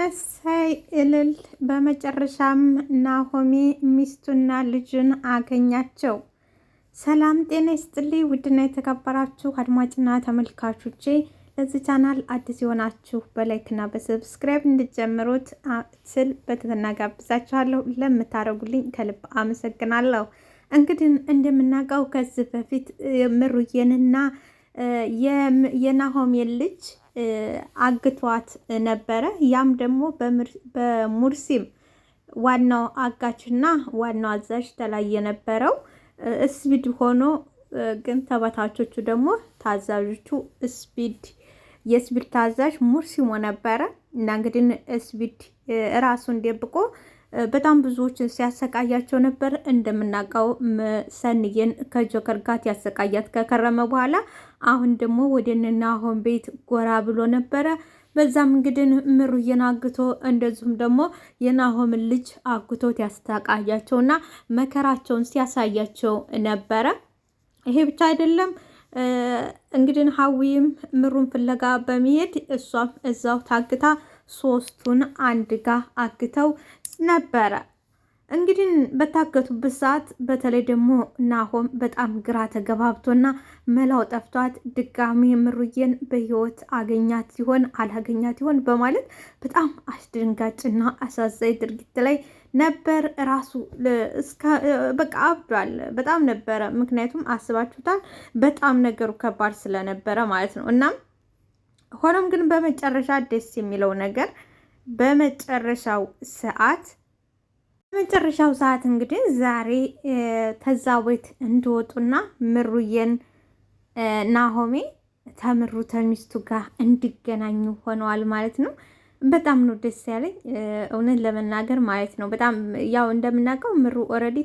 እሰይ እልል! በመጨረሻም ናሆሜ ሚስቱና ልጁን አገኛቸው። ሰላም ጤና ይስጥልኝ። ውድና የተከበራችሁ አድማጭና ተመልካቾቼ ለዚህ ቻናል አዲስ የሆናችሁ በላይክና በሰብስክራይብ እንድትጀምሩት ስል በትህትና ጋብዛችኋለሁ። ለምታደርጉልኝ ከልብ አመሰግናለሁ። እንግዲህ እንደምናውቀው ከዚህ በፊት ምሩዬንና የናሆሜን ልጅ አግቷት ነበረ። ያም ደግሞ በሙርሲም ዋናው አጋችና ዋናው አዛዥ ተላይ የነበረው ስፒድ ሆኖ ግን ተበታቾቹ ደግሞ ታዛዦቹ የስፒድ ታዛዥ ሙርሲሞ ነበረ እና እንግዲህ ስፒድ ራሱን ደብቆ በጣም ብዙዎችን ሲያሰቃያቸው ነበር። እንደምናውቀው ሰንዬን ከጆከር ጋር ያሰቃያት ከከረመ በኋላ አሁን ደግሞ ወደ ናሆም ቤት ጎራ ብሎ ነበረ። በዛም እንግዲህ ምሩዬን አግቶ እንደዚሁም ደግሞ የናሆምን ልጅ አግቶት ያስተቃያቸውና መከራቸውን ሲያሳያቸው ነበረ። ይሄ ብቻ አይደለም እንግዲህ ሀዊም ምሩን ፍለጋ በመሄድ እሷም እዛው ታግታ ሶስቱን አንድ ጋር አግተው ነበረ። እንግዲህ በታገቱበት ሰዓት በተለይ ደግሞ ናሆም በጣም ግራ ተገባብቶና መላው ጠፍቷት ድጋሚ ምሩዬን በህይወት አገኛት ሲሆን አላገኛት ሲሆን በማለት በጣም አስደንጋጭና አሳዛኝ ድርጊት ላይ ነበር። ራሱ በቃ አብዷል። በጣም ነበረ። ምክንያቱም አስባችሁታል፣ በጣም ነገሩ ከባድ ስለነበረ ማለት ነው። እናም ሆኖም ግን በመጨረሻ ደስ የሚለው ነገር በመጨረሻው ሰዓት እንግዲህ ዛሬ ከዛ ቤት እንዲወጡና ምሩዬን ናሆሜ ተምሩ ተሚስቱ ጋር እንዲገናኙ ሆነዋል ማለት ነው። በጣም ነው ደስ ያለኝ እውነት ለመናገር ማለት ነው። በጣም ያው እንደምናውቀው ምሩ ኦልሬዲ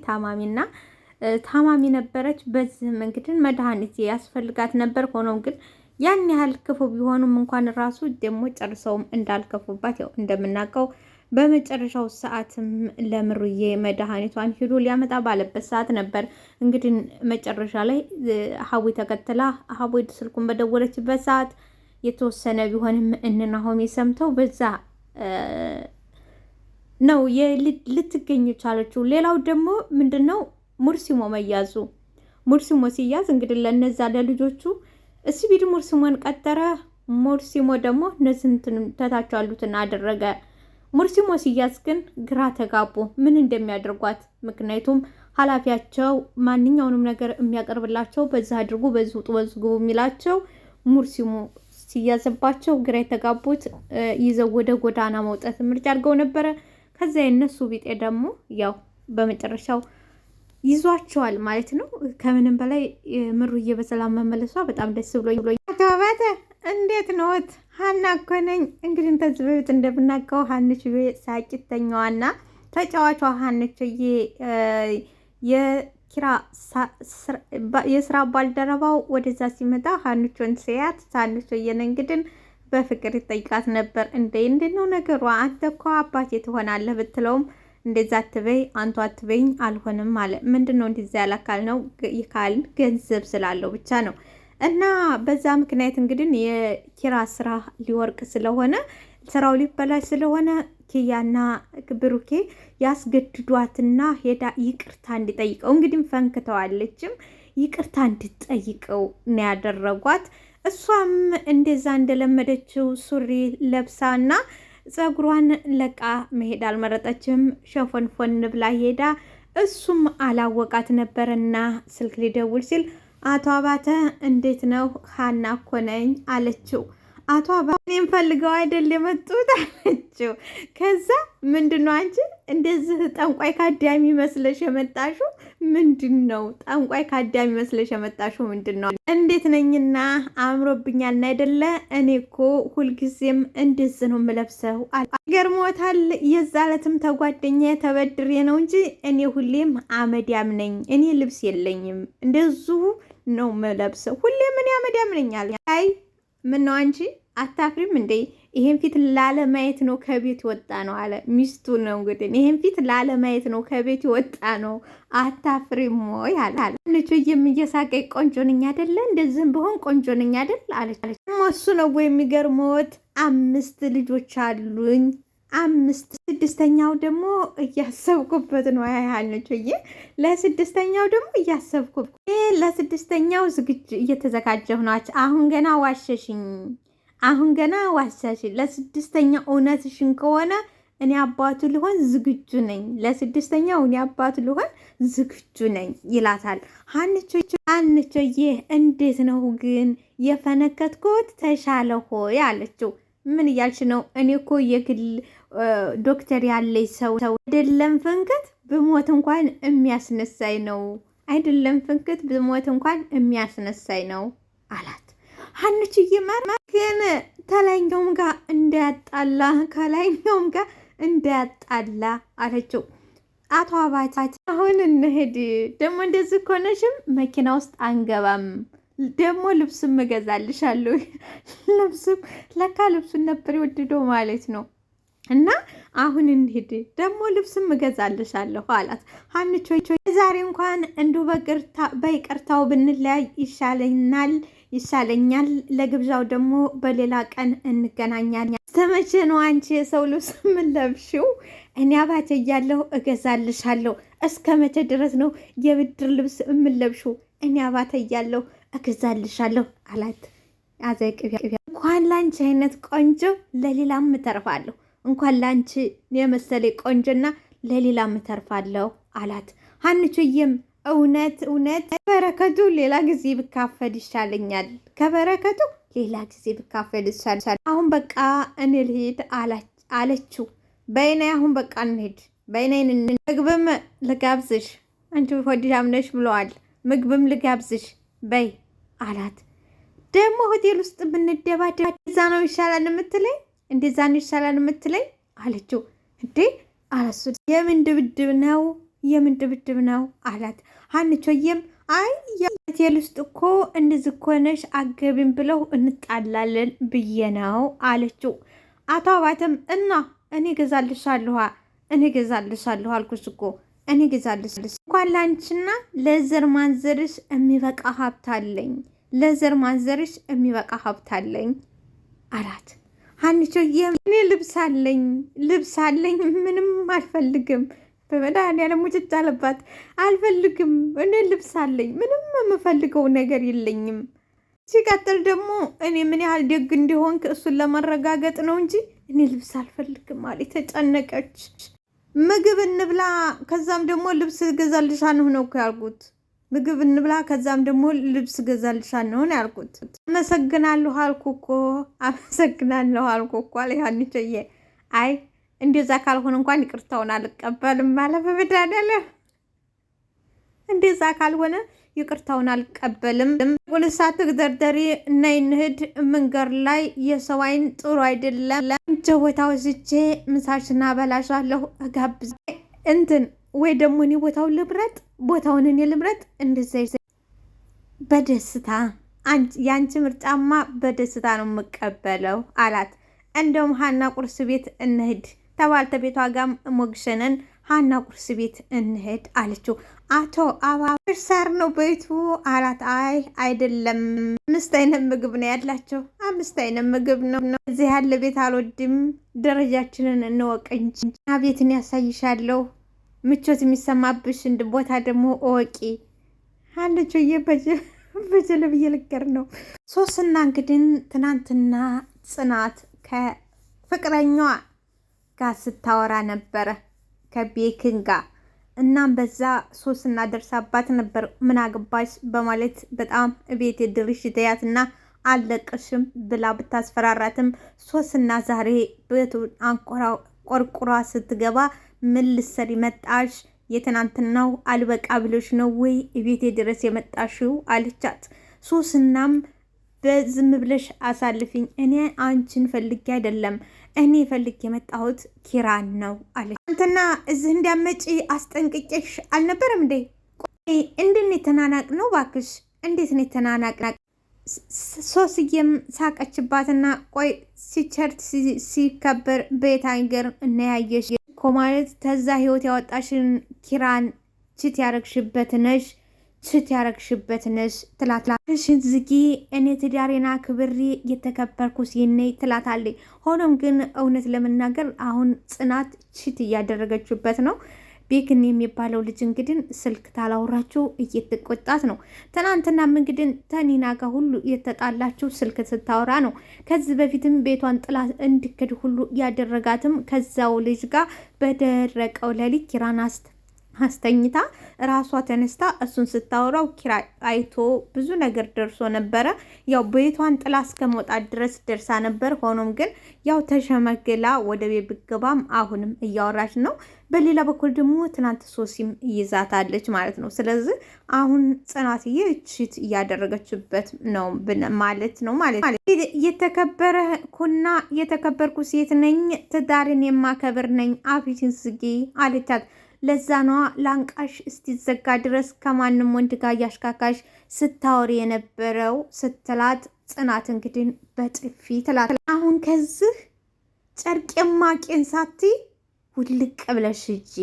ታማሚ ነበረች። በዚህም እንግዲህ መድኃኒት ያስፈልጋት ነበር። ሆኖም ግን ያን ያህል ክፉ ቢሆኑም እንኳን ራሱ ደግሞ ጨርሰውም እንዳልከፉባት ያው እንደምናውቀው በመጨረሻው ሰዓትም ለምሩዬ መድኃኒቷን ሂዶ ሊያመጣ ባለበት ሰዓት ነበር እንግዲህ መጨረሻ ላይ ሀዊ ተከትላ ሀዊ ስልኩን በደወለችበት ሰዓት የተወሰነ ቢሆንም ናሆሜ ሰምተው በዛ ነው ልትገኝ ቻለችው። ሌላው ደግሞ ምንድነው ሙርሲሞ መያዙ። ሙርሲሞ ሲያዝ እንግዲህ ለነዛ ለልጆቹ ስፒድ ሙርሲሞን ቀጠረ። ሙርሲሞ ደግሞ እነዚህን ተታቸው ያሉትን አደረገ። ሙርሲሞ ሲያዝ ግን ግራ ተጋቡ ምን እንደሚያደርጓት። ምክንያቱም ኃላፊያቸው ማንኛውንም ነገር የሚያቀርብላቸው በዛ አድርጉ፣ በዚህ ውጡ፣ በዚህ ግቡ የሚላቸው ሙርሲሞ ሲያዝባቸው ግራ የተጋቡት ይዘው ወደ ጎዳና መውጣት ምርጫ አድርገው ነበረ። ከዛ የነሱ ቢጤ ደግሞ ያው በመጨረሻው ይዟቸዋል ማለት ነው። ከምንም በላይ ምሩዬ በሰላም መመለሷ በጣም ደስ ብሎኝ። አተባባተ እንዴት ነዎት? ሀና እኮ ነኝ። እንግዲህ ተዚህ በፊት እንደምናውቀው ሀንች ሳቂተኛዋና ተጫዋቿ ሀንችዬ የኪራ የስራ ባልደረባው ወደዛ ሲመጣ ሀንቾን ሲያት ሀንቾዬን እንግዲህ በፍቅር ይጠይቃት ነበር። እንዴት ነው ነገሯ? አንተ እኮ አባቴ ትሆናለህ ብትለውም እንደዛ አትበይ አንቱ አትበይኝ አልሆንም አለ። ምንድነው እንደዛ ያላካል ነው ይካል ገንዘብ ስላለው ብቻ ነው። እና በዛ ምክንያት እንግዲህ የኪራ ስራ ሊወርቅ ስለሆነ ስራው ሊበላሽ ስለሆነ ኪያና ብሩኬ ያስገድዷትና ሄዳ ይቅርታ እንዲጠይቀው እንግዲህ ፈንክተዋለችም ይቅርታ እንድትጠይቀው ነው ያደረጓት። እሷም እንደዛ እንደለመደችው ሱሪ ለብሳና ፀጉሯን ለቃ መሄድ አልመረጠችም። ሸፎንፎን ብላ ሄዳ እሱም አላወቃት ነበርና ስልክ ሊደውል ሲል አቶ አባተ እንዴት ነው? ሀና እኮ ነኝ አለችው። አቶ አባተ እኔም ፈልገው አይደል የመጡት አለችው። ከዛ ምንድነው አንቺ እንደዚህ ጠንቋይ ካዳሚ መስለሽ የመጣሽው ምንድነው? ጠንቋይ ካዳሚ መስለሽ የመጣሽው ምንድነው? እንዴት ነኝና አምሮብኛልና አይደለ? እኔ እኮ ሁልጊዜም እንደዚህ ነው የምለብሰው። ገርሞታል። የዛለትም ተጓደኛ ተበድሬ ነው እንጂ እኔ ሁሌም አመዳም ነኝ። እኔ ልብስ የለኝም እንደዚሁ ነው የምለብሰው። ሁሌም እኔ አመዳም ነኝ አለ። አይ ምን ነው አንቺ አታፍሪም እንዴ? ይሄን ፊት ላለማየት ነው ከቤት ወጣ ነው አለ። ሚስቱ ነው እንግዲህ ይሄን ፊት ላለማየት ነው ከቤት ወጣ ነው አታፍሪም ወይ አለ። ልጅዬም እየሳቀኝ ቆንጆ ነኝ አይደለ? እንደዚህም በሆን ቆንጆ ነኝ አይደል አለች። እሱ ነው ወይ የሚገርመዎት 5 ልጆች አሉኝ ስድስተኛው ደግሞ እያሰብኩበት ነው። ሀንቾዬ ለስድስተኛው ደግሞ እያሰብኩበት ለስድስተኛው እየተዘጋጀሁ ናቸው። አሁን ገና ዋሸሽኝ። ለስድስተኛው እውነትሽን ከሆነ እኔ አባቱ ልሆን ዝግጁ ነኝ። ለስድስተኛው እኔ አባቱ ልሆን ዝግጁ ነኝ ይላታል። ሀንቾዬ እንዴት ነው ግን የፈነከትኩት ተሻለ ሆይ አለችው። ምን እያልሽ ነው? እኔ እኮ የግል ዶክተር ያለኝ ሰው አይደለም ፍንክት ብሞት እንኳን የሚያስነሳኝ ነው። አላት። ሀንቾዬ ግን ከላይኛውም ጋር እንዳያጣላ አለችው። አቶ አባታ አሁን እንሂድ። ደግሞ እንደዚህ ከሆነሽም መኪና ውስጥ አንገባም። ደግሞ ልብስም እገዛልሻለሁ። ልብሱን ነበር የወደደው ማለት ነው። እና አሁን እንሂድ፣ ደግሞ ልብስም እገዛልሻለሁ አላት። ሀንቾ ዛሬ እንኳን እንዲሁ በይቅርታው ብንለያይ ይሻለኛል። ለግብዣው ደግሞ በሌላ ቀን እንገናኛለን። እስከመቼ ነው አንቺ የሰው ልብስ የምንለብሽው? እኔ አባቴ እያለሁ እገዛልሻለሁ። እስከ መቼ ድረስ ነው የብድር ልብስ የምንለብሽው? እኔ አባቴ እያለሁ እገዛልሻለሁ አላት። እንኳን ላንቺ አይነት ቆንጆ ለሌላም እተርፋለሁ። እንኳን ላንቺ የመሰለ ቆንጆና ለሌላም እተርፋለሁ አላት። ሀንቾዬም እውነት ከበረከቱ ሌላ ጊዜ ብካፈል ይሻለኛል። አሁን በቃ እኔ ልሄድ አለችው። በይነይ አሁን በቃ እንሄድ። በይነይን ምግብም ልጋብዝሽ፣ አንቺ ሆድሻም ነሽ ብለዋል። ምግብም ልጋብዝሽ በይ አላት። ደግሞ ሆቴል ውስጥ ብንደባደብ እንደዛ ነው ይሻላል የምትለኝ አለችው። እንዴ አለሱ የምን ድብድብ ነው አላት። ሀንቾዬም አይ ሆቴል ውስጥ እኮ እንደዚህ እኮ ነሽ አገቢም ብለው እንጣላለን ብዬ ነው አለችው። አቶ አባተም እና እኔ ገዛልሻለሁ አልኩሽ እኮ እኔ ገዛልሻለሁ። እንኳን ላንቺና ለዘር ማንዘርሽ የሚበቃ ሀብት አለኝ አላት። ሀንቾዬም እኔ ልብስ አለኝ ምንም አልፈልግም። በመድኃኒዓለም ሙጭጭ አለባት። አልፈልግም፣ እኔ ልብስ አለኝ፣ ምንም የምፈልገው ነገር የለኝም። ሲቀጥል ደግሞ እኔ ምን ያህል ደግ እንዲሆንክ እሱን ለመረጋገጥ ነው እንጂ እኔ ልብስ አልፈልግም ማለት ተጨነቀች። ምግብ እንብላ ከዛም ደግሞ ልብስ ገዛልሻለሁ ነው ያልኩት። ምግብ እንብላ ከዛም ደግሞ ልብስ ገዛልሻለሁ ነው ያልኩት። አመሰግናለሁ አልኩ እኮ አለ ሀንቾዬ። አይ እንደዛ ካልሆነ እንኳን ይቅርታውን አልቀበልም አለ። በመድኃኒዓለም እንደዛ ካልሆነ ይቅርታውን አልቀበልም። ጉልሳ ትግደርደሪ እና እንሂድ። መንገድ ላይ የሰው አይን ጥሩ አይደለም። ቦታ ወስጄ ምሳሽና በላሻለሁ እጋብዝ ወይ ደግሞ እኔ ቦታውን እኔ ልምረጥ። እንደዛ በደስታ የአንቺ ምርጫማ በደስታ ነው የምቀበለው አላት። እንደውም ሀና ቁርስ ቤት እንሂድ ተባልተቤቷ ጋም ሞግሸነን ሀና ቁርስ ቤት እንሂድ አለችው። አቶ አባሳር ነው ቤቱ አላት። አይ አይደለም፣ 5 አይነት ምግብ ነው ያላቸው። 5 አይነት ምግብ ነው። እዚህ ያለ ቤት አልወድም። ደረጃችንን እንወቅ እንጂ ቤትን ያሳይሻለሁ። ምቾት የሚሰማብሽ ቦታ ደግሞ እወቂ አለችው። በጀለብ እየልገር ነው። ሶስና እንግዲህ ትናንትና ጽናት ከፍቅረኛዋ ጋር ስታወራ ነበረ ከቤክን ጋር። እናም በዛ ሶስና ደርሳባት ነበር። ምን አገባሽ በማለት በጣም ቤት ድርሽ ተያትና አለቅሽም ብላ ብታስፈራራትም ሶስና ዛሬ ቤቱን ቆርቁራ ስትገባ ምን ልትሰሪ መጣሽ? የትናንትናው አልበቃ ብሎሽ ነው ወይ ቤቴ ድረስ የመጣሽው አለቻት። ሶስናም በዝም ብለሽ አሳልፊኝ፣ እኔ አንቺን ፈልጌ አይደለም፣ እኔ ፈልጌ የመጣሁት ኪራን ነው አለ። አንተና እዚህ እንዲያመጪ አስጠንቅቄሽ አልነበረም እንዴ? እንድን የተናናቅ ነው ባክሽ፣ እንዴት ነው የተናናቅ? ሶስዬም ሳቀችባትና ቆይ ሲቸርት ሲከበር ቤት አይገር እናያየሽ እኮ ማለት ተዛ ህይወት ያወጣሽን ኪራን ችት ያረግሽበት ነሽ። ችት ያረግሽበትንስ ትላትሽን ዝጊ እኔ ትዳሬና ክብሬ የተከበርኩ ሲኔ ትላታለች። ሆኖም ግን እውነት ለመናገር አሁን ጽናት ችት እያደረገችበት ነው። ቤክን የሚባለው ልጅ እንግዲህ ስልክ ታላውራችሁ እየተቆጣት ነው። ትናንትናም እንግዲህ ተኒና ጋር ሁሉ የተጣላችው ስልክ ስታወራ ነው። ከዚህ በፊትም ቤቷን ጥላ እንድክድ ሁሉ ያደረጋትም ከዛው ልጅ ጋር በደረቀው ሌሊት ኪራን አስተኝታ ራሷ ተነስታ እሱን ስታወራው ኪራ አይቶ ብዙ ነገር ደርሶ ነበረ። ያው ቤቷን ጥላ እስከ መውጣት ድረስ ደርሳ ነበር። ሆኖም ግን ያው ተሸመግላ ወደ ቤት ብገባም አሁንም እያወራች ነው። በሌላ በኩል ደግሞ ትናንት ሶሲም ይዛታለች ማለት ነው። ስለዚህ አሁን ጽናትዬ ችት እያደረገችበት ነው ማለት ነው። የተከበርኩ ሴት ነኝ፣ ትዳርን የማከብር ነኝ፣ አፊሽን ዝጊ አለቻት። ለዛ ነዋ ላንቃሽ እስቲዘጋ ድረስ ከማንም ወንድ ጋር እያሽካካሽ ስታወሪ የነበረው ስትላት፣ ጽናት እንግዲህ በጥፊ ትላት። አሁን ከዚህ ጨርቄማ ቄን ሳቲ ውልቅ ብለሽ ሂጂ፣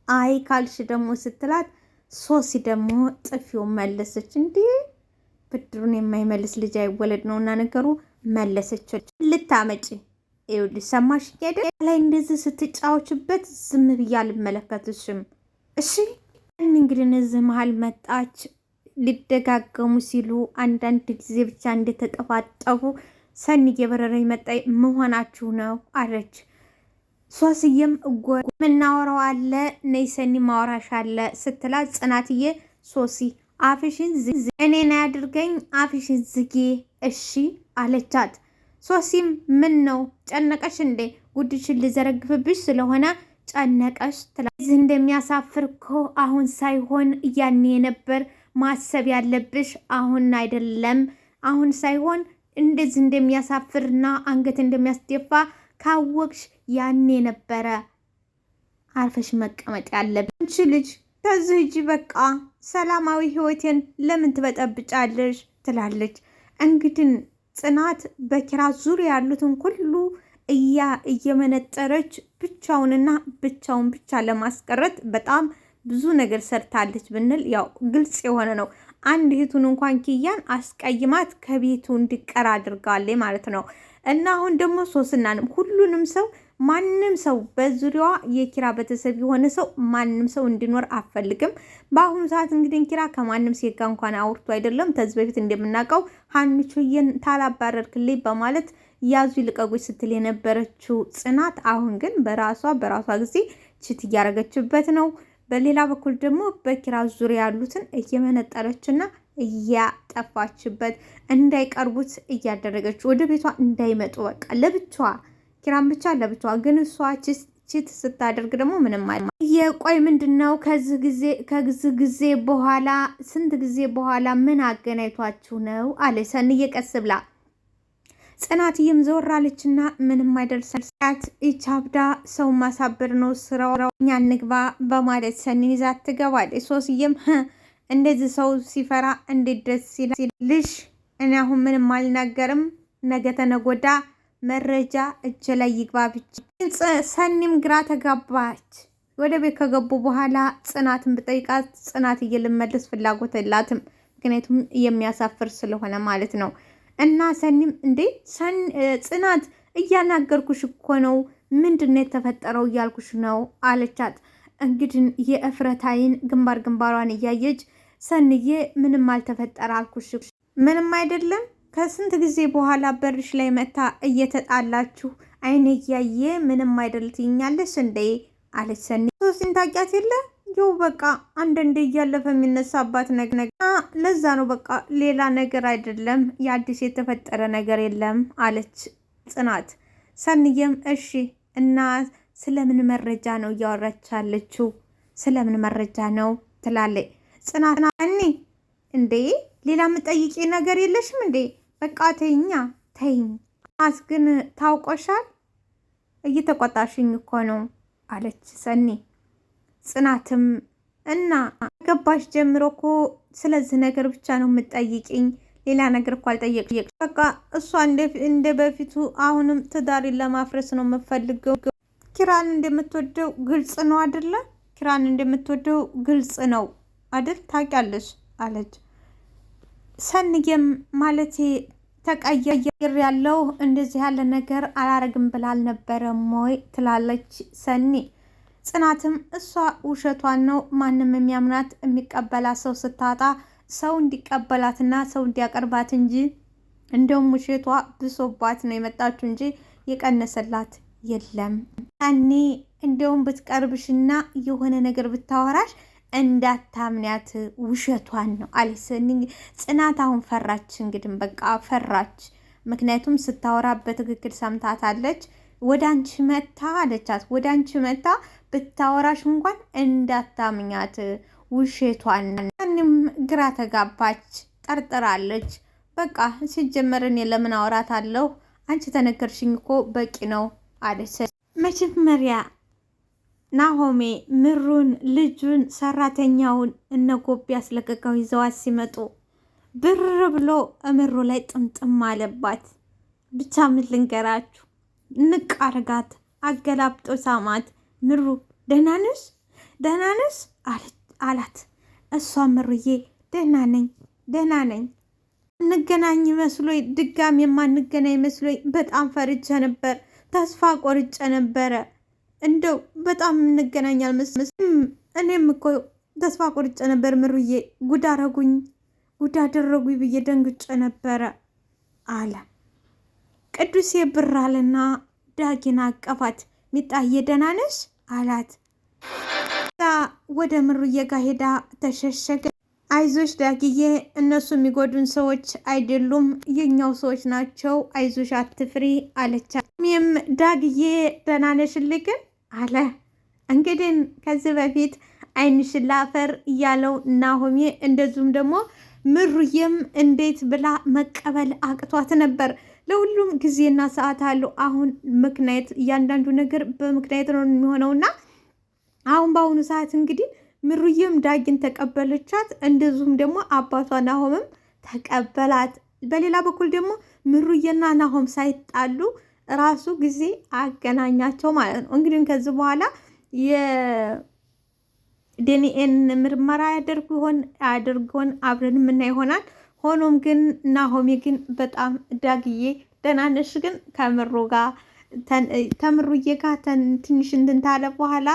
አይ ካልሽ ደግሞ ስትላት፣ ሶሲ ደግሞ ጥፊውን መለሰች። እንዲህ ብድሩን የማይመልስ ልጅ አይወለድ ነውና ነገሩ መለሰች። ልታመጪ ይኸውልሽ ሰማሽ አይደል? ላይ እንደዚህ ስትጫወችበት ዝም ብዬ አልመለከትሽም። እሺ እንግዲህ እዚህ መሀል መጣች። ሊደጋገሙ ሲሉ አንዳንድ ጊዜ ብቻ እንደተጠፋጠፉ ሰኒ እየበረረ መጣ። መሆናችሁ ነው አለች። ሶስዬም ምናወራው አለ ነይ ሰኒ ማወራሽ አለ ስትላት፣ ጽናትዬ ሶሲ አፍሽን ዝጊ፣ እኔን አያድርገኝ አፍሽን ዝጊ እሺ አለቻት። ሶሲም ምን ነው ጨነቀሽ እንዴ? ጉድሽን ልዘረግፍብሽ ስለሆነ ጨነቀሽ ትላለች። እንደሚያሳፍር እኮ አሁን ሳይሆን ያኔ ነበር ማሰብ ያለብሽ፣ አሁን አይደለም። አሁን ሳይሆን እንደዚህ እንደሚያሳፍርና አንገት እንደሚያስደፋ ካወቅሽ ያኔ ነበረ አርፈሽ መቀመጥ ያለብሽ። አንቺ ልጅ ከዚህ እጅ በቃ ሰላማዊ ህይወቴን ለምን ትበጠብጫለሽ? ትላለች። እንግዲህ ጽናት በኪራ ዙሪያ ያሉትን ሁሉ እየመነጠረች ብቻውን ብቻ ለማስቀረት በጣም ብዙ ነገር ሰርታለች ብንል ያው ግልጽ የሆነ ነው። አንድ እህቱን እንኳን ኪያን አስቀይማት ከቤቱ እንዲቀር አድርጋለች ማለት ነው። እና አሁን ደግሞ ሶስናንም ሁሉንም ሰው ማንም ሰው በዙሪያዋ የኪራ ቤተሰብ የሆነ ሰው ማንም ሰው እንዲኖር አፈልግም። በአሁኑ ሰዓት እንግዲህ ኪራ ከማንም ሴት ጋር እንኳን አውርቶ አይደለም። ከዚህ በፊት እንደምናውቀው ሀንቾዬን ታላባረርክልኝ በማለት ያዙ ይልቀቁኝ ስትል የነበረችው ጽናት አሁን ግን በራሷ ጊዜ ችት እያረገችበት ነው። በሌላ በኩል ደግሞ በኪራ ዙሪያ ያሉትን እየመነጠረችና እያጠፋችበት እንዳይቀርቡት እያደረገች ወደ ቤቷ እንዳይመጡ በቃ ለብቻዋ ኪራን ብቻ ለብቻዋ። ግን እሷ ችት ስታደርግ ደግሞ ምንም የቆይ ምንድን ነው ከዚህ ጊዜ በኋላ ስንት ጊዜ በኋላ ምን አገናኝቷችሁ ነው አለ ሰንዬ ቀስ ብላ። ጽናትዬም ዘወር አለችና ምንም አይደርሳት ይቻብዳ ሰው ማሳበር ነው ስራው፣ እኛ እንግባ በማለት ሰኒን ይዛት ትገባለች። ሶስዬም እንደዚህ ሰው ሲፈራ እንዴት ደስ ሲልሽ፣ እኔ አሁን ምንም አልናገርም፣ ነገ ተነጎዳ መረጃ እጅ ላይ ይግባ ብቻ። ሰኒም ግራ ተጋባች። ወደ ቤት ከገቡ በኋላ ጽናትን ብጠይቃት ጽናትዬ ልመልስ ፍላጎት የላትም፣ ምክንያቱም የሚያሳፍር ስለሆነ ማለት ነው። እና ሰኒም እንዴ ጽናት እያናገርኩሽ እኮ ነው፣ ምንድን ነው የተፈጠረው እያልኩሽ ነው አለቻት። እንግዲህ የእፍረት አይን ግንባሯን እያየች ሰንዬ ምንም አልተፈጠረ አልኩሽ፣ ምንም አይደለም። ከስንት ጊዜ በኋላ በርሽ ላይ መታ እየተጣላችሁ አይኔ እያየ ምንም አይደል ትይኛለሽ እንዴ አለች ሰኒ። ሶስን ታውቂያት የለ ይው በቃ አንዳንዴ እያለፈ የሚነሳባት ነገር ለዛ ነው በቃ ሌላ ነገር አይደለም፣ የአዲስ የተፈጠረ ነገር የለም አለች ጽናት። ሰንዬም እሺ እና ስለምን መረጃ ነው እያወራች ያለችው? ስለምን መረጃ ነው ትላለች ጽናት። እኔ እንዴ ሌላ የምጠይቂ ነገር የለሽም እንዴ? በቃ ተይኛ ተይኝ። ግን ታውቆሻል፣ እየተቆጣሽኝ እኮ ነው አለች ሰኒ። ጽናትም እና ገባሽ ጀምሮ እኮ ስለዚህ ነገር ብቻ ነው የምትጠይቅኝ፣ ሌላ ነገር እኮ አልጠየቅሽ። በቃ እሷ እንደ በፊቱ አሁንም ትዳሪን ለማፍረስ ነው የምፈልገው። ኪራን እንደምትወደው ግልጽ ነው አይደለ? ኪራን እንደምትወደው ግልጽ ነው አይደል? ታውቂያለሽ አለች። ሰንዬም ማለቴ ተቀየር ያለው እንደዚህ ያለ ነገር አላረግም ብላ አልነበረም ወይ ትላለች ሰኒ። ጽናትም እሷ ውሸቷን ነው፣ ማንም የሚያምናት የሚቀበላት ሰው ስታጣ ሰው እንዲቀበላትና ሰው እንዲያቀርባት እንጂ እንደውም ውሸቷ ብሶባት ነው የመጣችው እንጂ የቀነሰላት የለም። እኔ እንደውም ብትቀርብሽና የሆነ ነገር ብታወራሽ እንዳታምንያት ውሸቷን ነው አለች ጽናት። አሁን ፈራች፣ እንግዲህ በቃ ፈራች። ምክንያቱም ስታወራ በትክክል ሰምታታለች። ወደ አንቺ መታ አለቻት። ወደ አንቺ መታ ብታወራሽ እንኳን እንዳታምኛት ውሸቷን። እኔም ግራ ተጋባች፣ ጠርጥራለች። በቃ ሲጀመር እኔ ለምን አወራታለሁ? አንቺ ተነገርሽኝ እኮ በቂ ነው አለች። መጀመሪያ ናሆሜ ምሩን፣ ልጁን፣ ሰራተኛውን እነ ጎቢ አስለቀቀው ይዘዋት ሲመጡ ብር ብሎ ምሩ ላይ ጥምጥም አለባት። ብቻ ምን ልንገራችሁ፣ ንቅ አርጋት፣ አገላብጦ ሳማት። ምሩ ደህና ነሽ? ደህና ነሽ አላት። እሷ ምሩዬ ደህና ነኝ እንገናኝ መስሎኝ ድጋሚ የማንገናኝ መስሎኝ በጣም ፈርቼ ነበር፣ ተስፋ ቆርጬ ነበረ። እንደው በጣም እንገናኛል መስሎኝ እኔም እኮ ተስፋ ቆርጬ ነበር ምሩዬ፣ ጉድ አደረጉኝ ብዬ ደንግጬ ነበረ አለ። ቅዱሴ ብር አለና ዳጊን አቀፋት። ሚጣዬ ደህና ነሽ አላት። ወደ ምሩዬ ጋር ሄዳ ተሸሸገ። አይዞሽ ዳጊዬ፣ እነሱ የሚጎዱን ሰዎች አይደሉም፣ የኛው ሰዎች ናቸው፣ አይዞሽ አትፍሪ አለቻት። ሚም ዳጊዬ ደህና ነሽልኝ ግን አለ። እንግዲህ ከዚህ በፊት ዓይንሽን ላፈር እያለው ናሆሜ፣ እንደዚሁም ደግሞ ምሩዬም እንዴት ብላ መቀበል አቅቷት ነበር። ለሁሉም ጊዜና ሰዓት አለው። አሁን ምክንያት እያንዳንዱ ነገር በምክንያት ነው የሚሆነውና አሁን በአሁኑ ሰዓት እንግዲህ ምሩዬም ዳጊን ተቀበለቻት፣ እንደዚሁም ደግሞ አባቷ ናሆምም ተቀበላት። በሌላ በኩል ደግሞ ምሩዬና ናሆም ሳይጣሉ ራሱ ጊዜ አገናኛቸው ማለት ነው። እንግዲህ ከዚህ በኋላ የዲኤንኤ ምርመራ ያደርጉ አብረን የምና ይሆናል። ሆኖም ግን ናሆሜ ግን በጣም ዳግዬ ደህና ነሽ ግን ከምሩዬ ጋር ትንሽ እንትን ታለ በኋላ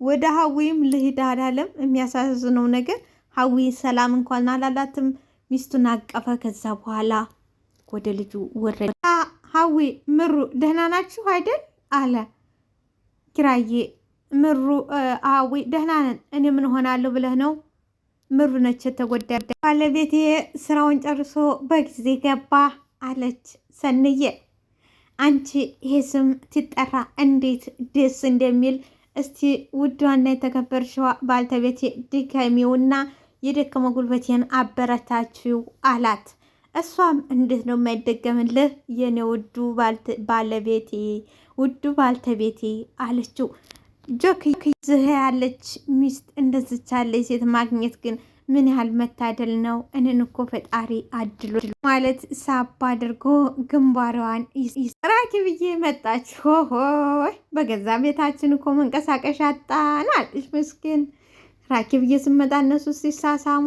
ወደ ሀዊም ልሂድ አላለም። የሚያሳዝነው ነገር ሀዊ ሰላም እንኳን አላላትም። ሚስቱን አቀፈ። ከዛ በኋላ ወደ ልጁ ወረደ። ሀዊ ምሩ ደህና ናችሁ አይደል አለ ኪራዬ። ምሩ ሀዊ ደህና ነን። እኔ ምን ሆናለሁ ብለህ ነው? ምሩ ነች የተጎዳ። ባለቤቴ ስራውን ጨርሶ በጊዜ ገባ አለች ሰንዬ። አንቺ ይሄ ስም ትጠራ እንዴት ደስ እንደሚል እስቲ ውዷና የተከበርሽዋ ባልተቤቴ ድከሚውና የደከመ ጉልበቴን አበረታችው አላት። እሷም እንዴት ነው የማይደገምልህ የኔ ውዱ ባለቤቴ ውዱ ባልተቤቴ አለችው። ጆክ ዝህ ያለች ሚስት እንደዚች ያለች ሴት ማግኘት ግን ምን ያህል መታደል ነው። እኔን እኮ ፈጣሪ አድሎ ማለት ሳባ አድርጎ ግንባሯን ራኪ ብዬ መጣች። ሆሆይ በገዛ ቤታችን እኮ መንቀሳቀሻ አጣናል። ምስኪን ራኪ ብዬ ስመጣ እነሱ ሲሳሳሙ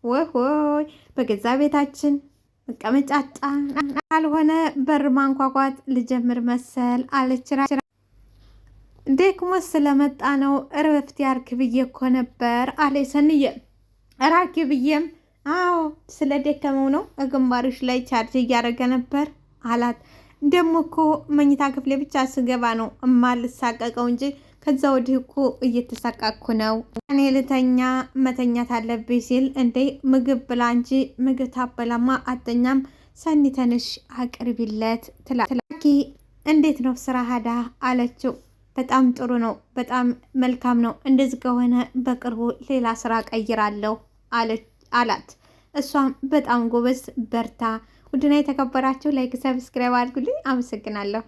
ወሆይ በገዛ ቤታችን መቀመጫ አጣን። ካልሆነ በር ማንኳኳት ልጀምር መሰል አለች። ደክሞ ስለመጣ ነው እረፍት ያርክ ብዬ እኮ ነበር አለ ሰንዬ። ራኪ ብዬም አዎ ስለደከመው ነው ግንባርሽ ላይ ቻርጅ እያደረገ ነበር አላት። ደሞ እኮ መኝታ ክፍሌ ብቻ ስገባ ነው እማልሳቀቀው እንጂ ከዛ ወዲህ እኮ እየተሳቃኩ ነው። እኔ ልተኛ መተኛት አለብኝ ሲል እንዴ ምግብ ብላ እንጂ ምግብ ታበላማ አተኛም። ሰኒ ተንሽ አቅርቢለት ትላኪ። እንዴት ነው ስራ ሀዳ አለችው። በጣም ጥሩ ነው፣ በጣም መልካም ነው። እንደዚህ ከሆነ በቅርቡ ሌላ ስራ ቀይራለሁ አላት። እሷም በጣም ጎበዝ በርታ። ውድና የተከበራችሁ ላይክ ሰብስክራይብ አድርጉልኝ። አመሰግናለሁ።